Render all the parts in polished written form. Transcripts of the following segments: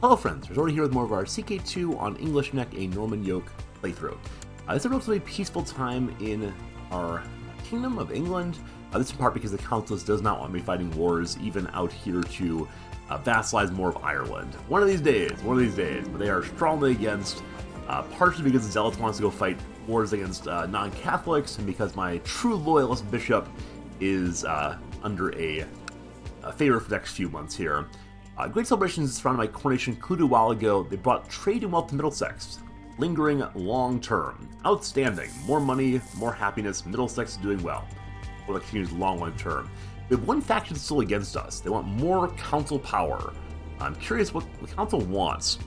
Hello friends, we're already here with more of our CK2 on English Neck, a Norman Yoke playthrough. This is a relatively peaceful time in our Kingdom of England. This in part because the Council does not want me fighting wars even out here to vassalize more of Ireland. One of these days, but they are strongly against, partially because the Zealots wants to go fight wars against non-Catholics, and because my true loyalist bishop is under a favor for the next few months here. Great celebrations surrounding my coronation concluded a while ago. They brought trade and wealth to Middlesex. Lingering long term. Outstanding. More money, more happiness. Middlesex is doing well. Well, that continues long term. We have one faction still against us. They want more council power. I'm curious what the council wants.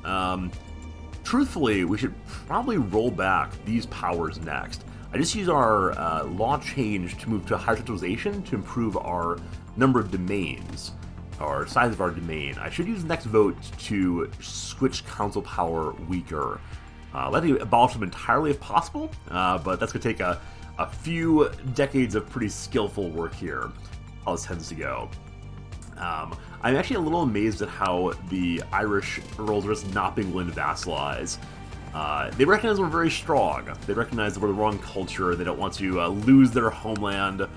Truthfully, we should probably roll back these powers next. I just used our law change to move to higher centralization to improve our number of domains. Or size of our domain. I should use the next vote to switch council power weaker. Let me abolish them entirely if possible, but that's going to take a few decades of pretty skillful work here, how this tends to go. I'm actually a little amazed at how the Irish earls are just not being willing to vassalize. They recognize we're very strong. They recognize that we're the wrong culture. They don't want to lose their homeland,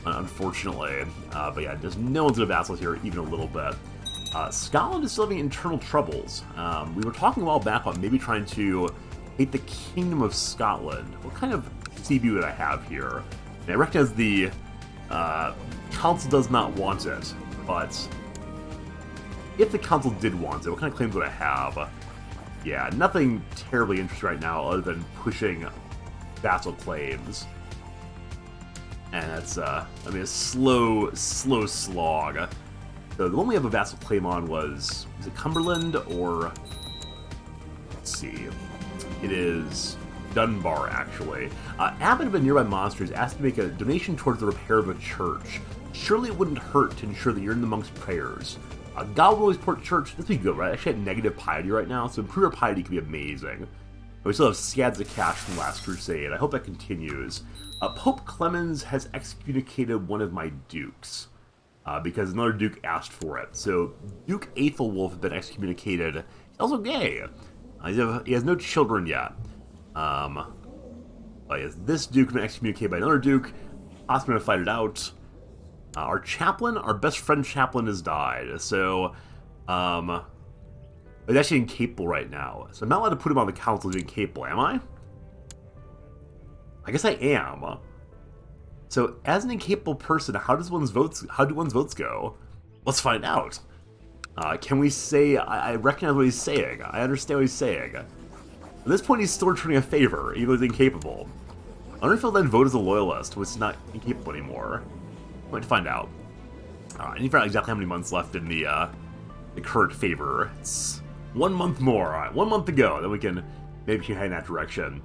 unfortunately. But yeah, just no one's going to vassalize here even a little bit. Scotland is still having internal troubles. We were talking a while back about maybe trying to take the Kingdom of Scotland. What kind of CB would I have here? And I recognize the Council does not want it, but if the Council did want it, what kind of claims would I have? Yeah, nothing terribly interesting right now other than pushing vassal claims. And that's, I mean, a slow slog. So the one we have a vassal claim on was it Cumberland or, let's see, it is Dunbar, actually. Abbot of a nearby monastery is asked to make a donation towards the repair of a church. Surely it wouldn't hurt to ensure that you're in the monk's prayers. God will always support church. This would be good, right? I actually have negative piety right now, so improve our piety could be amazing. We still have scads of cash from last crusade. I hope that continues. Pope Clemens has excommunicated one of my dukes. Because another duke asked for it. So Duke Aethelwulf has been excommunicated. He's also gay. He has no children yet. But yes, this duke has been excommunicated by another duke. Possibly gonna fight it out. Our chaplain, our best friend chaplain, has died. So, he's actually incapable right now. So I'm not allowed to put him on the council as incapable, am I? I guess I am. So, as an incapable person, how do one's votes go? Let's find out. Can we say, I recognize what he's saying. I understand what he's saying. At this point, he's still returning a favor, even though he's incapable. I wonder if he'll then vote as a loyalist, which is not incapable anymore. I'm going to find out. I need to find out exactly how many months left in the current favor. It's 1 month more. All right, 1 month to go. Then we can maybe head in that direction.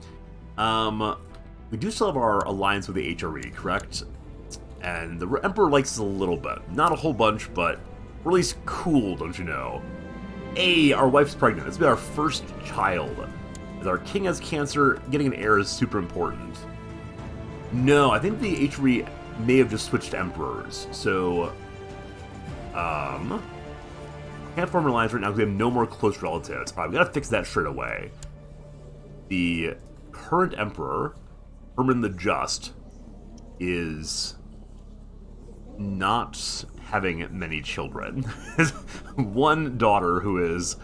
We do still have our alliance with the HRE, correct? And the Emperor likes us a little bit. Not a whole bunch, but we're at least cool, don't you know? Hey, our wife's pregnant. This will be our first child. As our king has cancer, getting an heir is super important. No, I think the HRE may have just switched emperors. So, can't form an alliance right now because we have no more close relatives. Alright, we gotta fix that straight away. The current emperor, Herman the Just, is not having many children. One daughter who is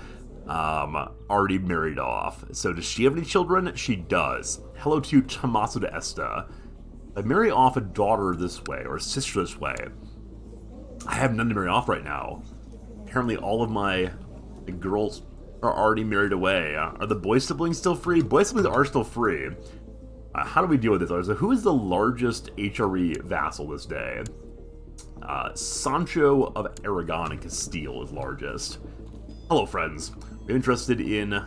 already married off. So does she have any children? She does. Hello to Tommaso d'Este. I marry off a daughter this way, or a sister this way. I have none to marry off right now. Apparently all of my girls are already married away. Are the boy siblings still free? Boy siblings are still free. How do we deal with this? So who is the largest HRE vassal this day? Sancho of Aragon and Castile is largest. Hello, friends. We're interested in...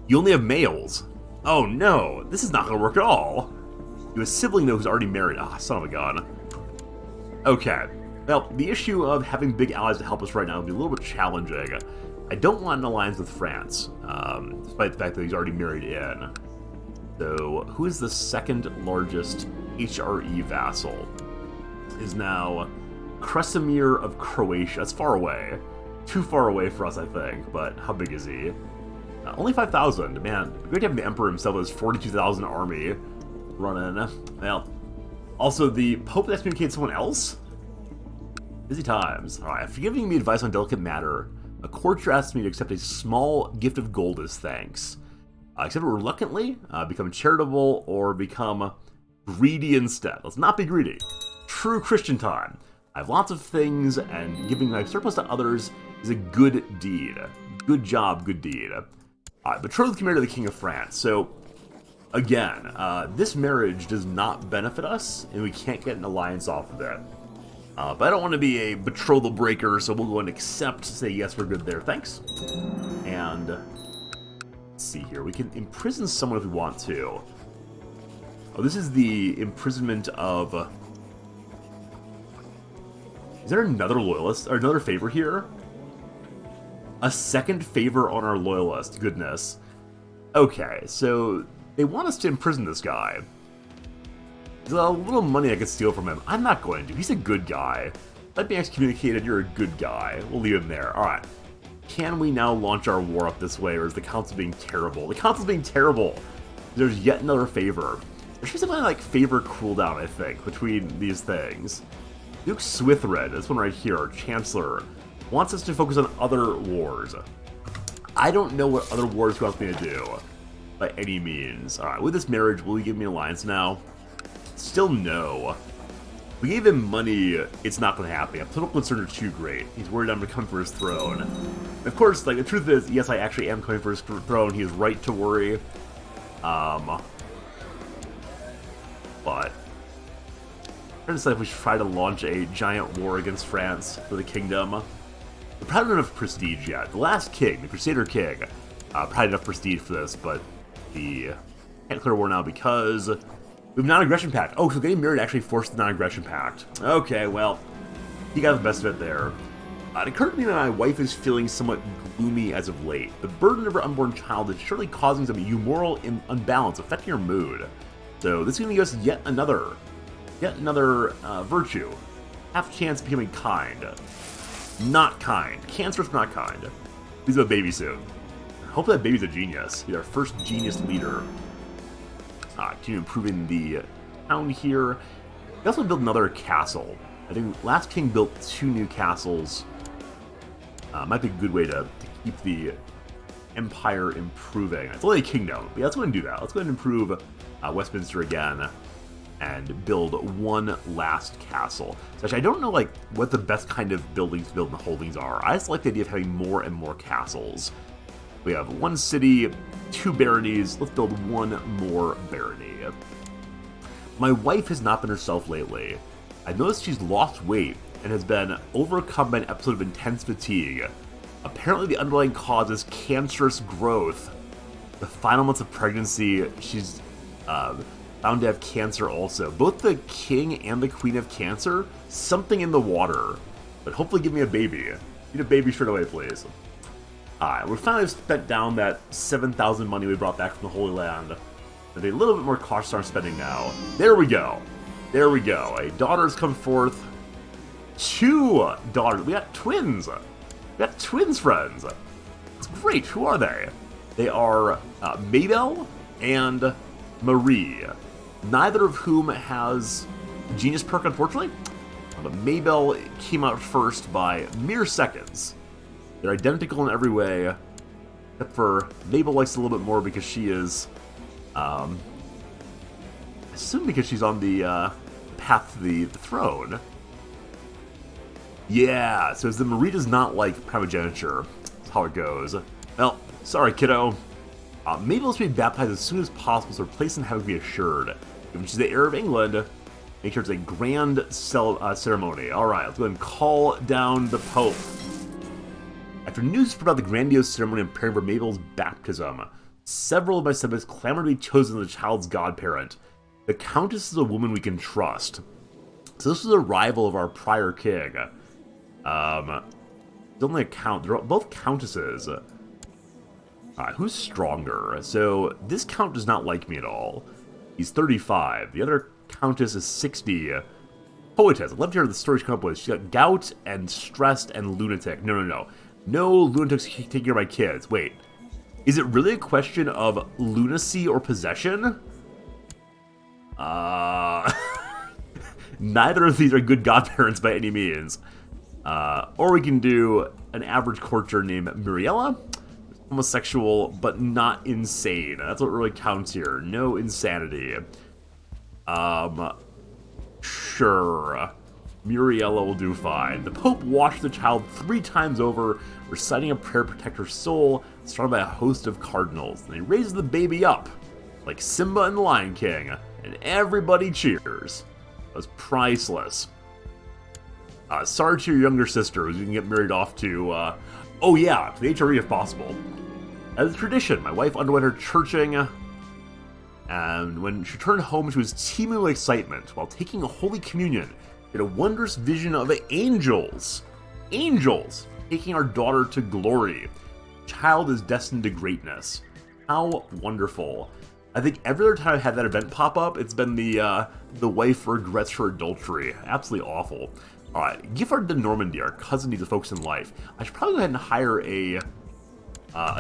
You only have males. Oh, no. This is not going to work at all. You have a sibling, though, who's already married. Ah, son of a gun. Okay. Well, the issue of having big allies to help us right now will be a little bit challenging. I don't want an alliance with France, despite the fact that he's already married in. So, who is the second largest HRE vassal? Is now Kresimir of Croatia. That's far away. too far away for us, I think. But how big is he? Only 5,000. Man, it'd be great to have the Emperor himself with his 42,000 army running. Well, also the Pope excommunicated someone else? Busy times. Alright, after giving me advice on delicate matter, a courtier asked me to accept a small gift of gold as thanks. Accept it reluctantly, become charitable, or become greedy instead. Let's not be greedy. True Christian time. I have lots of things, and giving my surplus to others is a good deed. Good job, good deed. Betrothed can marry to the King of France. So, again, this marriage does not benefit us, and we can't get an alliance off of it. But I don't want to be a betrothal breaker, so we'll go and accept, say yes, we're good there, thanks. And, let's see here, we can imprison someone if we want to. Oh, this is the imprisonment of... Is there another loyalist, or another favor here? A second favor on our loyalist, goodness. Okay, so they want us to imprison this guy. There's a little money I could steal from him. I'm not going to. He's a good guy. Let me excommunicated, you're a good guy. We'll leave him there. Alright. Can we now launch our war up this way, or is the council being terrible? The council's being terrible! There's yet another favor. There should be something like favor cooldown, I think, between these things. Duke Swithred, this one right here, our Chancellor, wants us to focus on other wars. I don't know what other wars he wants me to do, by any means. Alright, with this marriage, will he give me an alliance now? Still no. If we gave him money, it's not going to happen. Political concerns are too great. He's worried I'm going to come for his throne. And of course, like, the truth is, yes, I actually am coming for his throne. He is right to worry. But I'm trying to decide if we should try to launch a giant war against France for the kingdom. We're probably not enough prestige yet. The last king, the Crusader king, probably enough prestige for this, but the can't declare war now because we have non-aggression pact. Oh, so getting married actually forced the non-aggression pact. Okay, well, he got the best of it there. It occurred to me that my wife is feeling somewhat gloomy as of late. The burden of her unborn child is surely causing some humoral imbalance, affecting her mood. So this is going to give us yet another virtue. Half chance of becoming kind. Not kind. Cancerous, not kind. He's a baby soon. Hopefully that baby's a genius. He's our first genius leader. Continue improving the town here. We also built another castle. I think last king built 2 new castles. Might be a good way to keep the empire improving. It's only a kingdom, but yeah, let's go ahead and do that. Let's go ahead and improve Westminster again and build one last castle. So actually, I don't know like what the best kind of buildings to build in the holdings are. I just like the idea of having more and more castles. We have 1 city, 2 baronies. Let's build 1 more barony. My wife has not been herself lately. I've noticed she's lost weight and has been overcome by an episode of intense fatigue. Apparently the underlying cause is cancerous growth. The final months of pregnancy, she's found to have cancer also. Both the king and the queen have cancer. Something in the water. But hopefully give me a baby. Need a baby straight away, please. Alright, we finally spent down that 7,000 money we brought back from the Holy Land. And be a little bit more cautious on our spending now. There we go. There we go. A daughter's come forth. 2 daughters. We got twins. We got twins, friends. It's great. Who are they? They are Mabel and Marie. Neither of whom has a genius perk, unfortunately. But Mabel came out first by mere seconds. They're identical in every way, except for Mabel likes it a little bit more because she is, I assume because she's on the path to the throne. Yeah, so the Marie does not like primogeniture. That's how it goes. Well, sorry, kiddo. Mabel is to be baptized as soon as possible, so her place in heaven can be assured. Given she's the heir of England, make sure it's a grand ceremony. Alright, let's go ahead and call down the Pope. After news spread about the grandiose ceremony and preparing for Mabel's baptism, several of my subjects clamored to be chosen as the child's godparent. The Countess is a woman we can trust. So this was a rival of our prior king. There's only a count. They're both countesses. Who's stronger? So this count does not like me at all. He's 35. The other countess is 60. Poetess. I'd love to hear the story she come up with. She's got gout and stressed and lunatic. No. No lunatics taking care of my kids. Wait, is it really a question of lunacy or possession? Neither of these are good godparents by any means. Or we can do an average courtier named Muriella. Homosexual, but not insane. That's what really counts here. No insanity. Sure. Muriella will do fine. The Pope washed the child 3 times over, reciting a prayer to protect her soul, surrounded by a host of cardinals. And they raised the baby up, like Simba and the Lion King, and everybody cheers. It was priceless. Sorry to your younger sister, who you can get married off to, oh yeah, to the HRE if possible. As a tradition, my wife underwent her churching, and when she returned home, she was teeming with excitement. While taking a Holy Communion, she had a wondrous vision of angels. Angels! Taking our daughter to glory. Child is destined to greatness. How wonderful. I think every other time I've had that event pop up, it's been the wife regrets her adultery. Absolutely awful. Alright, give her to Normandy. Our cousin needs a focus in life. I should probably go ahead and hire a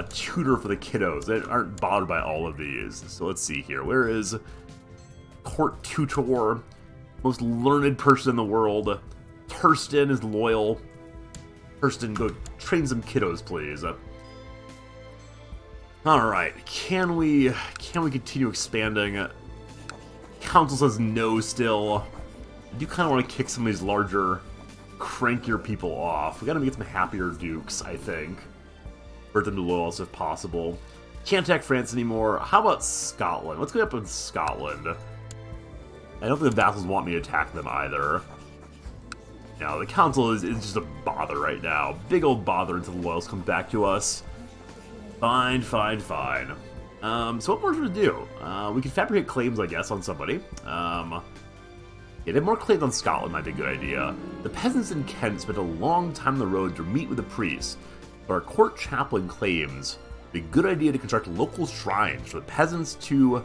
tutor for the kiddos that aren't bothered by all of these. So let's see here. Where is court tutor? Most learned person in the world. Thurston is loyal. Thurston, go train some kiddos, please. Alright, can we continue expanding? Council says no still. I do kind of want to kick some of these larger, crankier people off. We gotta get some happier dukes, I think. Convert them to loyalists if possible. Can't attack France anymore. How about Scotland? Let's go up with Scotland. I don't think the vassals want me to attack them either. No, the council is just a bother right now. Big old bother until the loyalists come back to us. Fine, fine, fine. So what more should we do? We can fabricate claims, I guess, on somebody. Yeah, to have more claims on Scotland might be a good idea. The peasants in Kent spent a long time on the road to meet with the priests, but our court chaplain claims it'd be a good idea to construct local shrines for the peasants to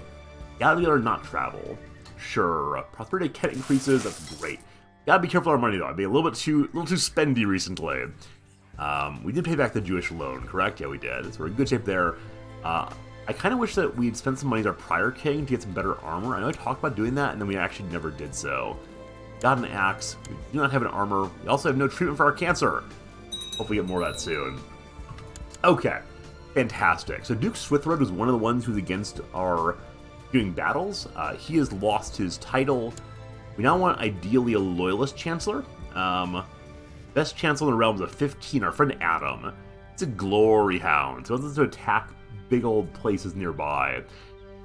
gather together and not travel. Sure, prosperity of Kent increases, that's great. Gotta be careful with our money though, I'd be a little too spendy recently. We did pay back the Jewish loan, correct? Yeah, we did. So we're in good shape there. I kind of wish that we'd spent some money as our prior king to get some better armor. I know I talked about doing that, and then we actually never did so. Got an axe. We do not have an armor. We also have no treatment for our cancer. Hopefully get more of that soon. Okay. Fantastic. So Duke Swithrod was one of the ones who's against our doing battles. He has lost his title. We now want, ideally, a loyalist chancellor. Best chancellor in the realm is a 15, our friend Adam. It's a glory hound, so it's to attack big old places nearby.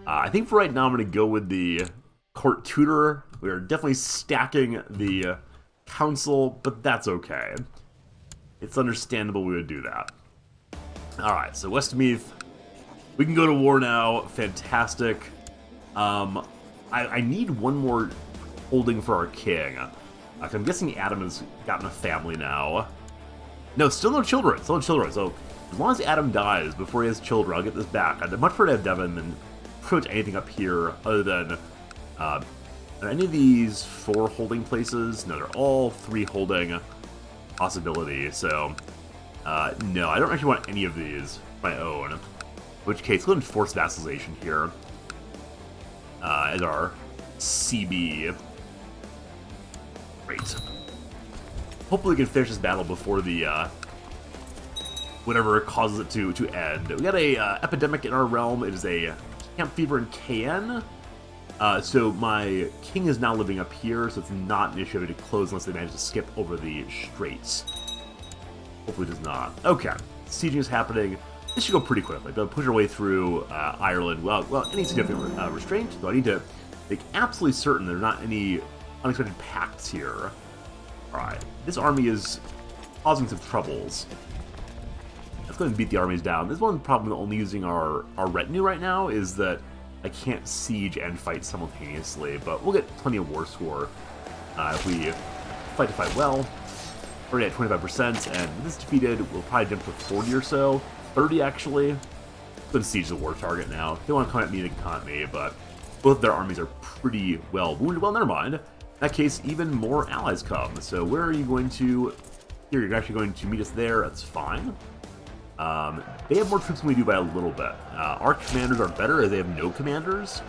I think for right now I'm going to go with the court tutor. We're definitely stacking the council, but that's okay. It's understandable we would do that. Alright, so Westmeath, we can go to war now. Fantastic. I need one more holding for our king. I'm guessing Adam has gotten a family now. No, still no children. Still no children. So as long as Adam dies before he has children, I'll get this back. I'd much prefer to have Devon than pretty much anything up here other than are any of these 4 holding places? No, they're all 3 holding possibility. So no, I don't actually want any of these of my own. In which case, go ahead and force vassalization here as our CB. Great. Hopefully we can finish this battle before the whatever causes it to end. We got a epidemic in our realm. It is a camp fever in KN. So my king is now living up here, so it's not an issue to close unless they manage to skip over the straits. Hopefully it does not. Okay, sieging is happening. This should go pretty quickly. They'll push our way through Ireland. Well, any significant restraint, though I need to make absolutely certain there are not any unexpected pacts here. Alright, this army is causing some troubles. Let's go ahead and beat the armies down. This one problem with only using our retinue right now is that I can't siege and fight simultaneously, but we'll get plenty of war score if we fight well. Already at 25%, and with this defeated, we'll probably jump to 40 or so. 30 actually. I'm going to siege the war target now. If they want to come at me, they can come at me, but both their armies are pretty well wounded. Well, never mind. In that case, even more allies come. So where are you going to here, you're actually going to meet us there. That's fine. They have more troops than we do by a little bit. Our commanders are better as they have no commanders.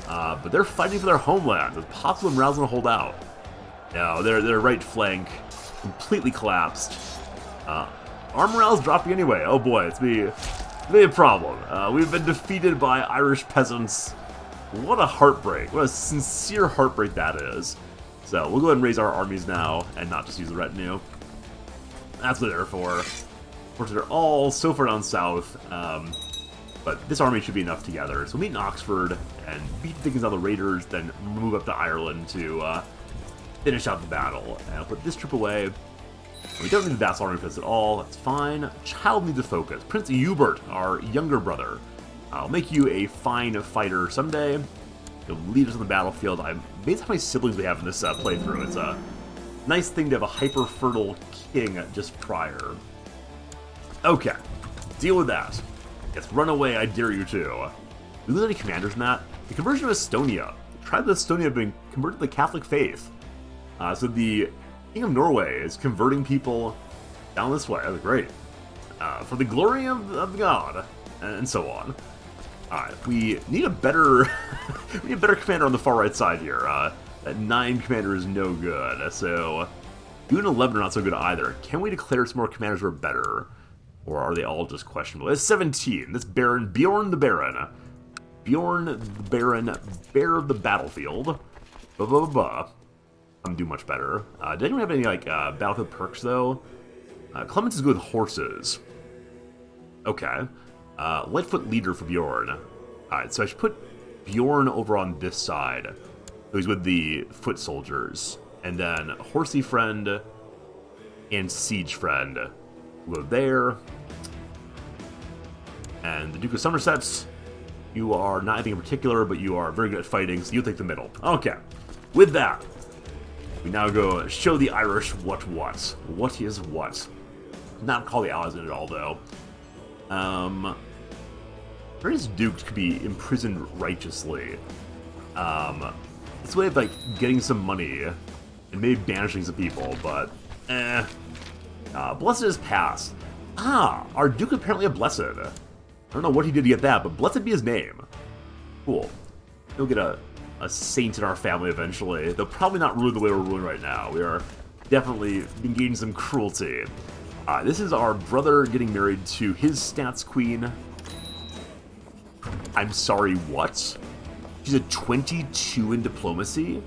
But they're fighting for their homeland. It's possible morale's going to hold out. No, their right flank completely collapsed. Our morale's dropping anyway. Oh boy, it's be a problem. We've been defeated by Irish peasants. What a heartbreak. What a sincere heartbreak that is. So we'll go ahead and raise our armies now and not just use the retinue. That's what they're for. Of course, they're all so far down south. But this army should be enough together. So we'll meet in Oxford and beat the Dickens on the Raiders, then move up to Ireland to finish out the battle. And I'll put this troop away. We don't need the vassal army for this at all. That's fine. Child needs to focus. Prince Hubert, our younger brother. I'll make you a fine fighter someday. You'll lead us on the battlefield. I'm amazed how many siblings we have in this playthrough. It's a nice thing to have a hyper-fertile king just prior. Okay, deal with that. Yes, run away, I dare you to. Do we lose any commanders in that? The conversion of Estonia. The tribe of Estonia have been converted to the Catholic faith. So the King of Norway is converting people down this way. That's great. For the glory of God, and so on. Alright, we need a better we need a better commander on the far right side here. That 9 commander is no good. So 2 and 11 are not so good either. Can we declare some more commanders who are better? Or are they all just questionable? It's 17. This Baron, Bjorn the Baron. Bjorn the Baron, Bear of the Battlefield. I'm do much better. Did anyone have any, like, battlefield perks, though? Clemens is good with horses. Okay. Lightfoot leader for Bjorn. Alright, so I should put Bjorn over on this side. So he's with the foot soldiers. And then horsey friend and siege friend will go there. And the Duke of Somerset's, you are not anything in particular, but you are very good at fighting, so you take the middle. Okay. With that, we now go show the Irish what is what. Not call the allies in at all, though. Various dukes could be imprisoned righteously. It's a way of, like, getting some money and maybe banishing some people, but Blessed is passed. Our duke apparently a blessed. I don't know what he did to get that, but blessed be his name. Cool. He'll get a saint in our family eventually. They'll probably not rule the way we're ruling right now. We are definitely engaging some cruelty. This is our brother getting married to his stats queen. I'm sorry, what? She's a 22 in diplomacy?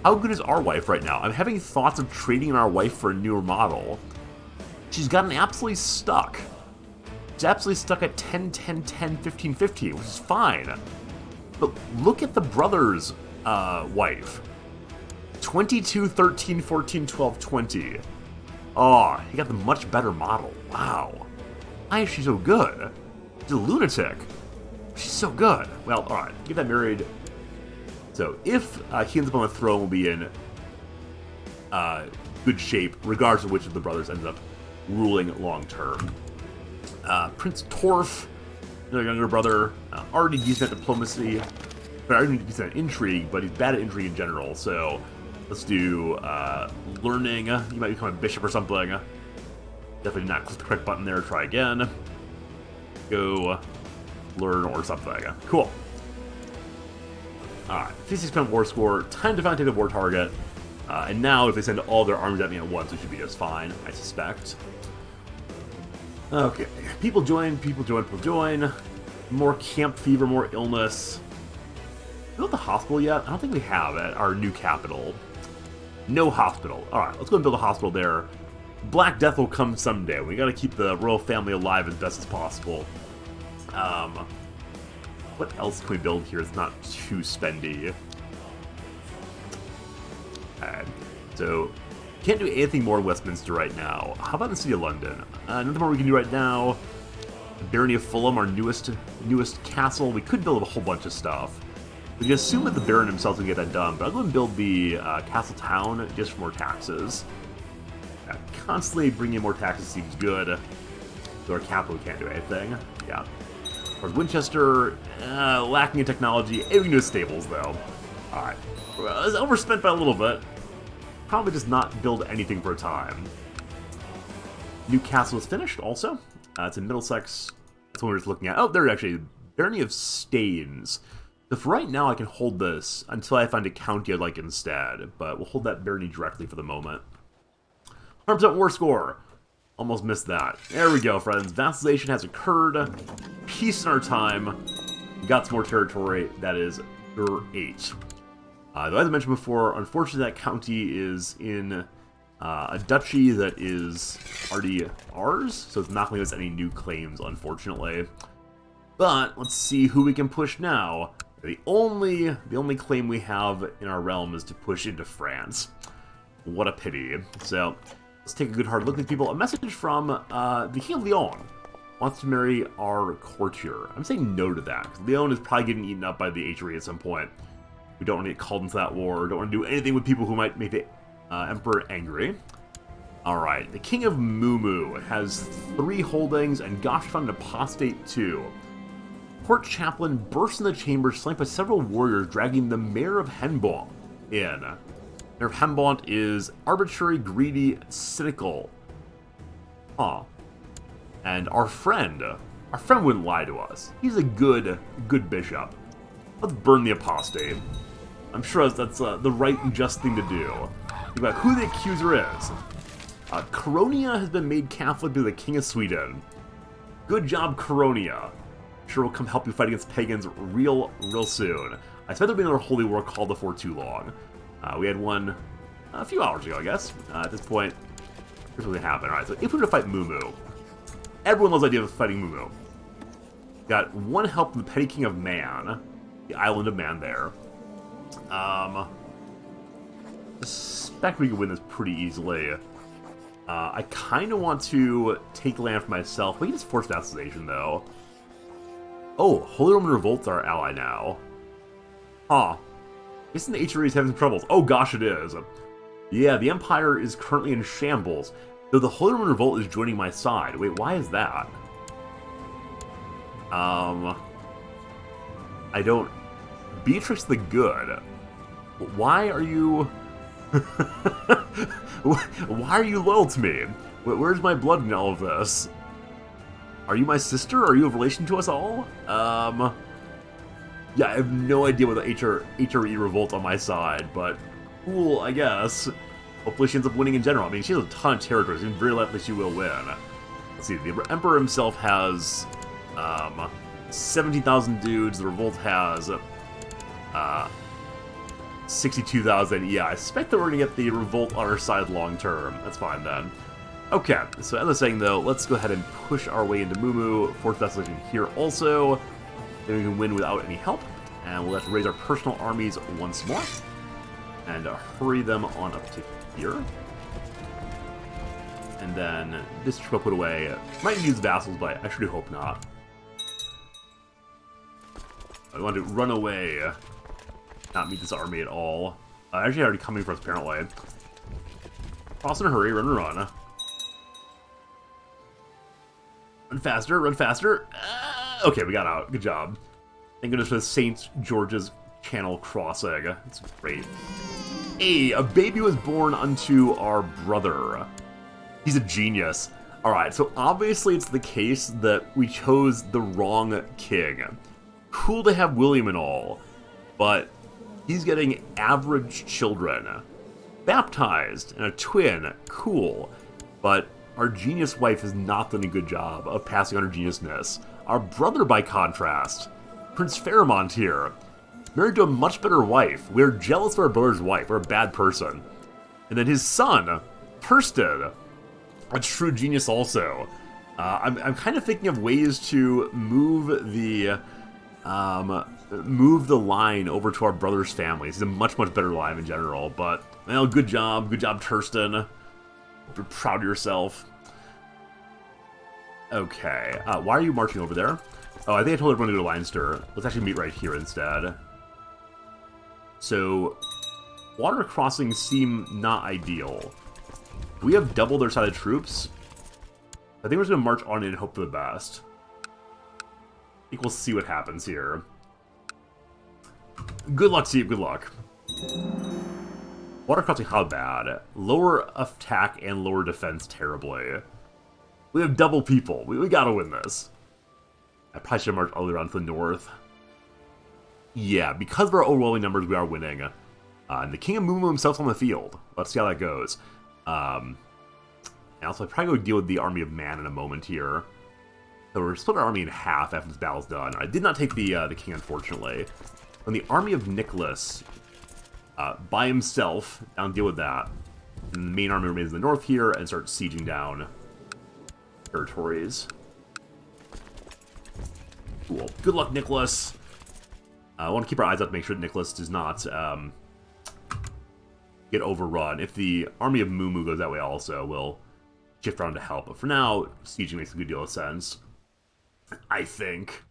How good is our wife right now? I'm having thoughts of trading in our wife for a newer model. She's gotten absolutely stuck. She's absolutely stuck at 10, 10, 10, 15, 15, which is fine. But look at the brother's wife. 22, 13, 14, 12, 20. Oh, he got the much better model. Wow. Why is she so good? She's a lunatic. She's so good. Well, alright, get that married. So, if he ends up on the throne, we'll be in good shape, regardless of which of the brothers ends up ruling long-term. Prince Torf, another younger brother, already decent at diplomacy, but already decent at intrigue, but he's bad at intrigue in general, so let's do learning. You might become a bishop or something. Definitely not click the correct button there, try again. Go learn or something. Cool. Alright, 56% war score, time to finally take the war target. And now, if they send all their armies at me at once, it should be just fine, I suspect. Okay, people join, people join, people join. More camp fever, more illness. Built the hospital yet? I don't think we have at our new capital. No hospital. Alright, let's go and build a hospital there. Black Death will come someday. We gotta keep the royal family alive as best as possible. What else can we build here that's not too spendy? Okay, so can't do anything more in Westminster right now. How about in the City of London? Nothing more we can do right now. The Barony of Fulham, our newest castle. We could build a whole bunch of stuff. We can assume that the Baron himself can get that done, but I'll go and build the castle town just for more taxes. Constantly bringing in more taxes seems good. So our capital can't do anything. Yeah. Of course, Winchester, lacking in technology. We can do stables, though. Alright. Well, it's overspent by a little bit. Probably just not build anything for a time. New castle is finished also. It's in Middlesex. That's what we're just looking at. Oh, there's actually Barony of Staines. So for right now, I can hold this until I find a county I'd like instead. But we'll hold that barony directly for the moment. 100% war score. Almost missed that. There we go, friends. Vassalization has occurred. Peace in our time. Got some more territory. That is great. Though, as I mentioned before, unfortunately that county is in a duchy that is already ours, so it's not going to give us any new claims, unfortunately. But let's see who we can push now. The only claim we have in our realm is to push into France. What a pity. So let's take a good hard look at people. A message from the King of Lyon. Wants to marry our courtier. I'm saying no to that, because Lyon is probably getting eaten up by the HRE at some point. We don't want to get called into that war. Don't want to do anything with people who might make the Emperor angry. Alright, the King of Mumu has 3 holdings, and gosh, found an apostate too. Court chaplain bursts in the chamber, flanked by several warriors, dragging the Mayor of Henbont in. Mayor of Henbont is arbitrary, greedy, cynical. Huh. And our friend wouldn't lie to us. He's a good bishop. Let's burn the apostate. I'm sure that's the right and just thing to do. Think about who the accuser is. Coronia has been made Catholic by the King of Sweden. Good job, Coronia. Sure will come help you fight against pagans real soon. I expect there'll be another holy war called before too long. We had one a few hours ago, I guess. At this point, here's what's gonna happen. Alright, so if we were to fight Mumu, everyone loves the idea of fighting Mumu. Got 1 help from the Petty King of Man, the island of Man there. I suspect we could win this pretty easily. I kind of want to take land for myself. We can just force vassalization, though. Oh, Holy Roman Revolt's our ally now. Huh. Isn't the HRE having some troubles? Oh gosh, it is. Yeah, the Empire is currently in shambles, though the Holy Roman Revolt is joining my side. Wait, why is that? I don't... Beatrix the Good. Why are you... Why are you loyal to me? Where's my blood in all of this? Are you my sister? Are you of relation to us all? Yeah, I have no idea what the HRE revolt on my side, but cool, I guess. Hopefully she ends up winning in general. I mean, she has a ton of territories, and very likely she will win. Let's see, the Emperor himself has 17,000 dudes. The revolt has 62,000. Yeah, I suspect that we're going to get the revolt on our side long term. That's fine then. Okay, so as I was saying though, let's go ahead and push our way into Mumu, force vassalization here also. Then we can win without any help, and we'll have to raise our personal armies once more, and hurry them on up to here. And then this troop I'll put away. Might use vassals, but I sure do hope not. I want to run away, not meet this army at all. Actually, already coming for us apparently. Cross in a hurry, run. Run faster. Okay, we got out. Good job. Thank goodness for the St. George's Channel crossing. It's great. Hey, a baby was born unto our brother. He's a genius. Alright, so obviously it's the case that we chose the wrong king. Cool to have William and all, but he's getting average children. Baptized and a twin, cool, but our genius wife has not done a good job of passing on her geniusness. Our brother, by contrast, Prince Pharamond here, married to a much better wife. We're jealous of our brother's wife. We're a bad person. And then his son, Thurston, a true genius also. I'm kind of thinking of ways to move the line over to our brother's family. He's a much better line in general. But well, good job, Thurston. You're proud of yourself. Okay, why are you marching over there? Oh, I think I told everyone to go to Leinster. Let's actually meet right here instead. So, water crossings seem not ideal. We have double their side of troops. I think we're just going to march on in and hope for the best. I think we'll see what happens here. Good luck, Steve, good luck. Water crossing, how bad? Lower attack and lower defense terribly. We have double people. We gotta win this. I probably should have marched earlier on to the north. Yeah, because of our overwhelming numbers, we are winning. And the King of Mumu himself's on the field. Let's see how that goes. And also, I probably go deal with the Army of Man in a moment here. So we're split our army in half after this battle's done. I did not take the king, unfortunately. When the Army of Nicholas, by himself, down deal with that. And the main army remains in the north here and start sieging down territories. Cool. Good luck, Nicholas. I want to keep our eyes out to make sure that Nicholas does not get overrun. If the Army of Mumu goes that way also, we'll shift around to help. But for now, sieging makes a good deal of sense, I think.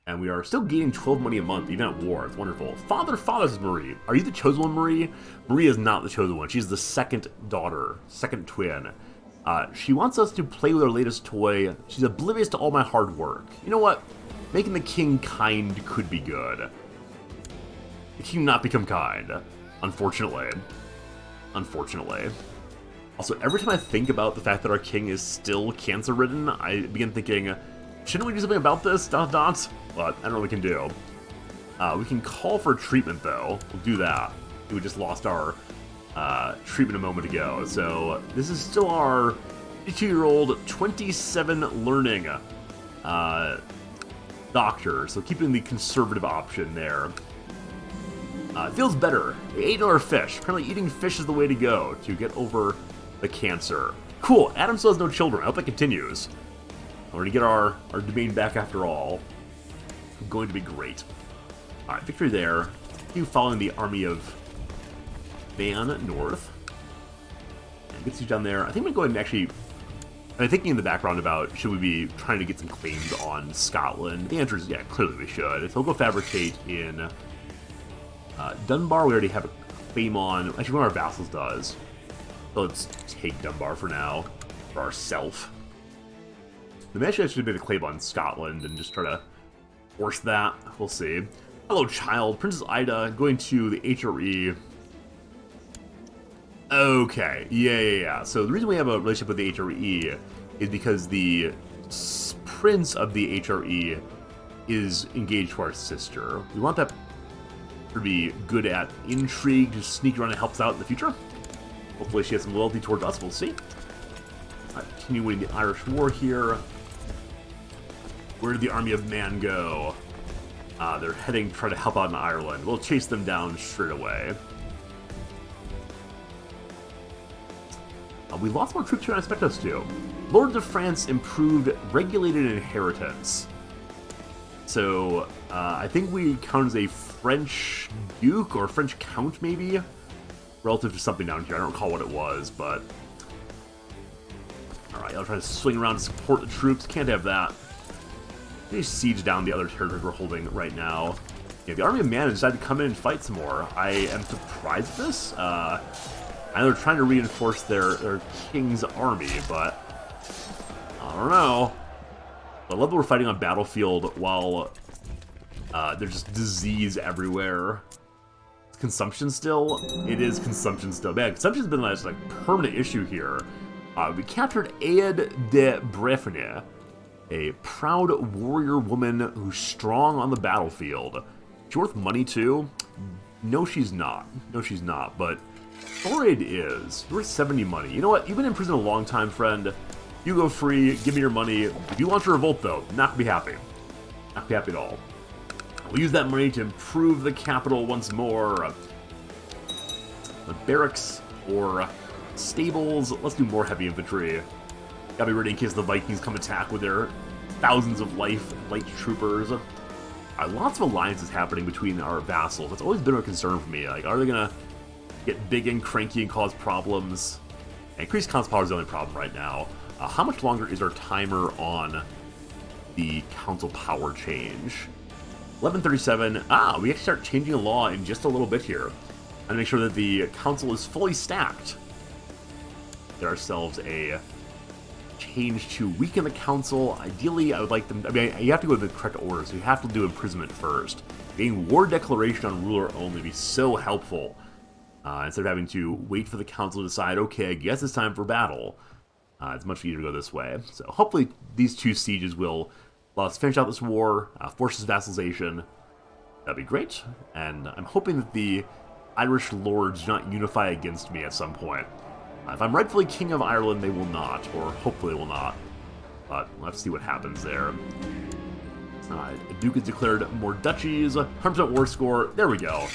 And we are still gaining 12 money a month, even at war. It's wonderful. Father's Marie. Are you the chosen one, Marie? Marie is not the chosen one. She's the second daughter, second twin. She wants us to play with her latest toy. She's oblivious to all my hard work. You know what? Making the king kind could be good. The king not become kind, unfortunately. Unfortunately. Also, every time I think about the fact that our king is still cancer-ridden, I begin thinking, shouldn't we do something about this? ... But I don't know what we can do. We can call for treatment, though. We'll do that. We just lost our treatment a moment ago. So this is still our 52-year-old, 27 learning doctor. So keeping the conservative option there. It feels better. They ate another fish. Apparently eating fish is the way to go to get over the cancer. Cool. Adam still has no children. I hope that continues. We're going to get our domain back after all. Going to be great. Alright, victory there. Keep following the Army of Man north. And get you down there. I think I'm going to go ahead and actually... I'm thinking in the background about, should we be trying to get some claims on Scotland? The answer is, yeah, clearly we should. So we'll go fabricate in Dunbar. We already have a claim on. Actually, one of our vassals does. So let's take Dunbar for now, for ourselves. Maybe I should have made a claim on Scotland and just try to force that. We'll see. Hello, child. Princess Ida going to the HRE. Okay. Yeah. So the reason we have a relationship with the HRE is because the prince of the HRE is engaged to our sister. We want that to be good at intrigue, to sneak around and help us out in the future. Hopefully she has some loyalty towards us. We'll see. Continuing the Irish War here. Where did the Army of Man go? They're heading to try to help out in Ireland. We'll chase them down straight away. We lost more troops here than I expected us to. Lords of France improved regulated inheritance. So, I think we count as a French Duke or French Count, maybe? Relative to something down here. I don't recall what it was, but... Alright, I'll try to swing around to support the troops. Can't have that. They siege down the other territories we're holding right now. Yeah, the Army of Man decided to come in and fight some more. I am surprised at this. I know they're trying to reinforce their king's army, but I don't know. I love that we're fighting on battlefield while there's just disease everywhere. Consumption still? It is consumption still. Man, consumption's been like permanent issue here. We captured Aed de Brefne, a proud warrior woman who's strong on the battlefield. She's worth money too? No, she's not. No, she's not, but Thorade is. Worth 70 money. You know what? You've been in prison a long time, friend. You go free. Give me your money. If you launch a revolt, though, not gonna be happy. Not gonna be happy at all. We'll use that money to improve the capital once more. The barracks or stables. Let's do more heavy infantry. Gotta be ready in case the Vikings come attack with their thousands of light troopers. Lots of alliances happening between our vassals. That's always been a concern for me. Like, are they gonna get big and cranky and cause problems? Increased council power is the only problem right now. How much longer is our timer on the council power change? 11:37. We actually start changing a law in just a little bit here. And make sure that the council is fully stacked. Get ourselves a change to weaken the council. Ideally, I would like them... I mean, you have to go to the correct order, so you have to do imprisonment first. Getting war declaration on ruler only would be so helpful. Instead of having to wait for the council to decide, okay, I guess it's time for battle. It's much easier to go this way. So hopefully these 2 sieges will allow us to finish out this war, force this vassalization. That'd be great. And I'm hoping that the Irish lords do not unify against me at some point. If I'm rightfully King of Ireland, they will not, or hopefully will not. But let's see what happens there. Duke has declared more duchies, 100% war score, there we go.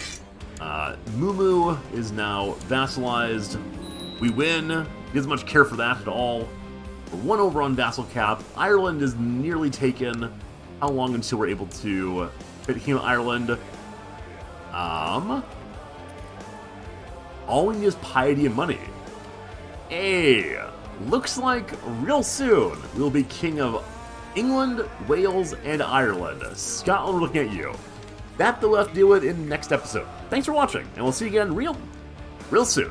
Mumu is now vassalized. We win. He doesn't much care for that at all. We're 1 over on vassal cap. Ireland is nearly taken. How long until we're able to fit King of Ireland? All we need is piety and money. Hey, looks like real soon we'll be King of England, Wales, and Ireland. Scotland, we're looking at you. That we'll have to deal with in the next episode. Thanks for watching, and we'll see you again real soon.